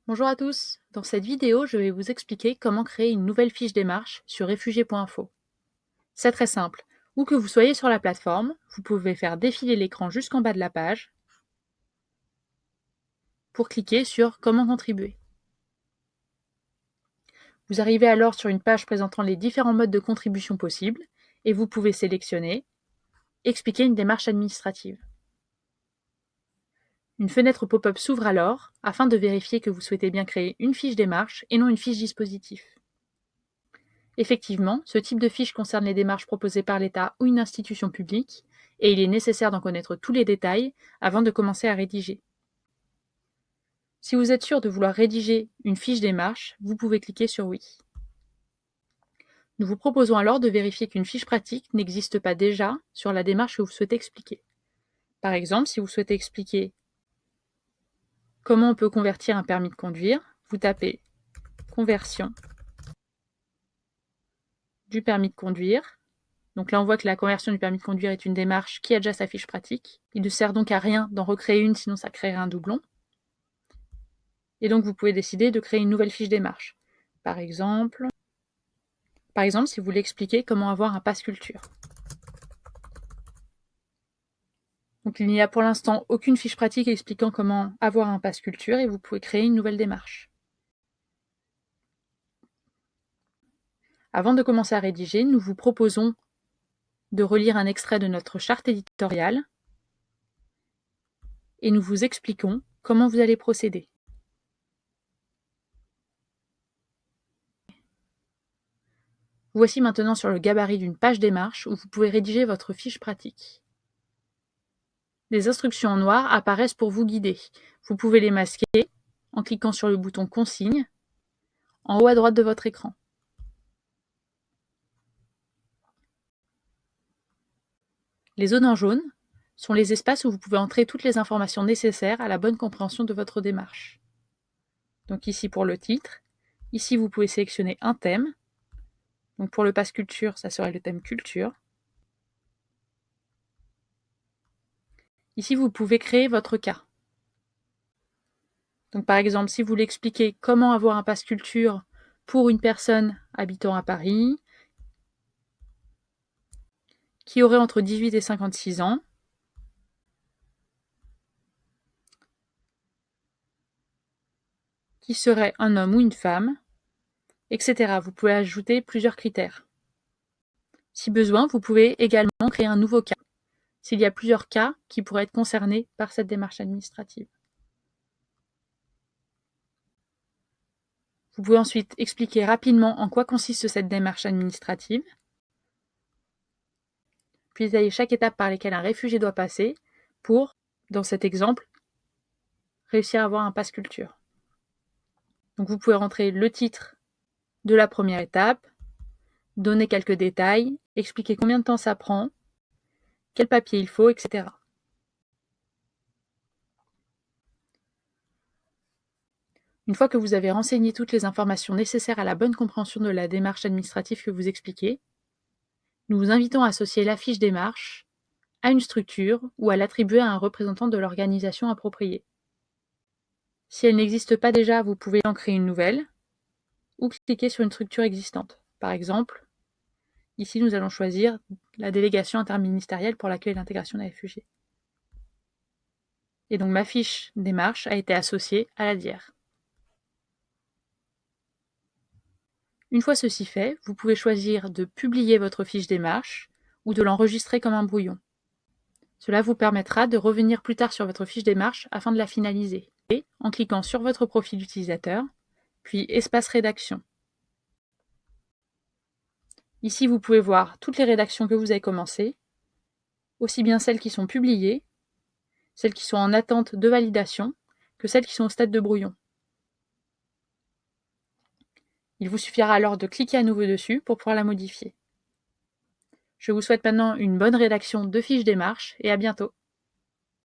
Bonjour à tous, dans cette vidéo, je vais vous expliquer comment créer une nouvelle fiche démarche sur réfugiés.info. C'est très simple. Où que vous soyez sur la plateforme, vous pouvez faire défiler l'écran jusqu'en bas de la page pour cliquer sur Comment contribuer. Vous arrivez alors sur une page présentant les différents modes de contribution possibles et vous pouvez sélectionner Expliquer une démarche administrative. Une fenêtre pop-up s'ouvre alors afin de vérifier que vous souhaitez bien créer une fiche démarche et non une fiche dispositif. Effectivement, ce type de fiche concerne les démarches proposées par l'État ou une institution publique, et il est nécessaire d'en connaître tous les détails avant de commencer à rédiger. Si vous êtes sûr de vouloir rédiger une fiche démarche, vous pouvez cliquer sur Oui. Nous vous proposons alors de vérifier qu'une fiche pratique n'existe pas déjà sur la démarche que vous souhaitez expliquer. Par exemple, si vous souhaitez expliquer comment on peut convertir un permis de conduire, vous tapez Conversion du permis de conduire. Donc là, on voit que la conversion du permis de conduire est une démarche qui a déjà sa fiche pratique. Il ne sert donc à rien d'en recréer une, sinon ça créerait un doublon. Et donc, vous pouvez décider de créer une nouvelle fiche démarche. Par exemple, si vous voulez expliquer comment avoir un pass culture. Donc, il n'y a pour l'instant aucune fiche pratique expliquant comment avoir un pass culture et vous pouvez créer une nouvelle démarche. Avant de commencer à rédiger, nous vous proposons de relire un extrait de notre charte éditoriale et nous vous expliquons comment vous allez procéder. Voici maintenant sur le gabarit d'une page démarche où vous pouvez rédiger votre fiche pratique. Des instructions en noir apparaissent pour vous guider. Vous pouvez les masquer en cliquant sur le bouton Consignes en haut à droite de votre écran. Les zones en jaune sont les espaces où vous pouvez entrer toutes les informations nécessaires à la bonne compréhension de votre démarche. Donc ici pour le titre, ici vous pouvez sélectionner un thème. Donc pour le pass culture, ça serait le thème culture. Ici vous pouvez créer votre cas. Donc par exemple, si vous voulez expliquer comment avoir un pass culture pour une personne habitant à Paris, qui aurait entre 18 et 56 ans, qui serait un homme ou une femme, etc. Vous pouvez ajouter plusieurs critères. Si besoin, vous pouvez également créer un nouveau cas, s'il y a plusieurs cas qui pourraient être concernés par cette démarche administrative. Vous pouvez ensuite expliquer rapidement en quoi consiste cette démarche administrative, puis détailler chaque étape par laquelle un réfugié doit passer pour, dans cet exemple, réussir à avoir un pass culture. Donc vous pouvez rentrer le titre de la première étape, donner quelques détails, expliquer combien de temps ça prend, quel papier il faut, etc. Une fois que vous avez renseigné toutes les informations nécessaires à la bonne compréhension de la démarche administrative que vous expliquez, nous vous invitons à associer la fiche démarche à une structure ou à l'attribuer à un représentant de l'organisation appropriée. Si elle n'existe pas déjà, vous pouvez en créer une nouvelle ou cliquer sur une structure existante. Par exemple, ici nous allons choisir la délégation interministérielle pour l'accueil et l'intégration des réfugiés. Et donc ma fiche démarche a été associée à la DIER. Une fois ceci fait, vous pouvez choisir de publier votre fiche démarche ou de l'enregistrer comme un brouillon. Cela vous permettra de revenir plus tard sur votre fiche démarche afin de la finaliser, et en cliquant sur votre profil utilisateur, puis espace rédaction. Ici, vous pouvez voir toutes les rédactions que vous avez commencées, aussi bien celles qui sont publiées, celles qui sont en attente de validation, que celles qui sont au stade de brouillon. Il vous suffira alors de cliquer à nouveau dessus pour pouvoir la modifier. Je vous souhaite maintenant une bonne rédaction de fiche démarche et à bientôt.